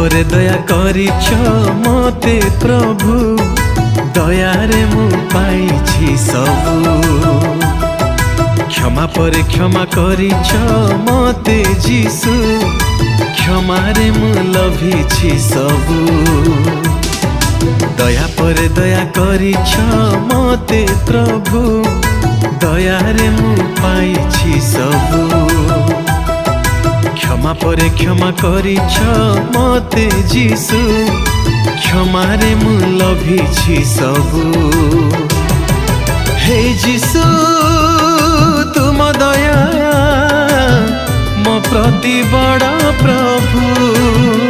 परे दया करिछ मते प्रभु, दयारे मु पाइछि सबु। क्षमा परे क्षमा करिछ मते जीसु, क्षमारे मु लभिछि सबु। दया परे दया करिछ मते प्रभु, दयारे मु पाइछि सबु। क्षमा परे क्षमा करिछ मते जीसु, क्षमारे मु लभिछि सबु। हे जीसु तुम दया मो प्रति बड़ प्रभु,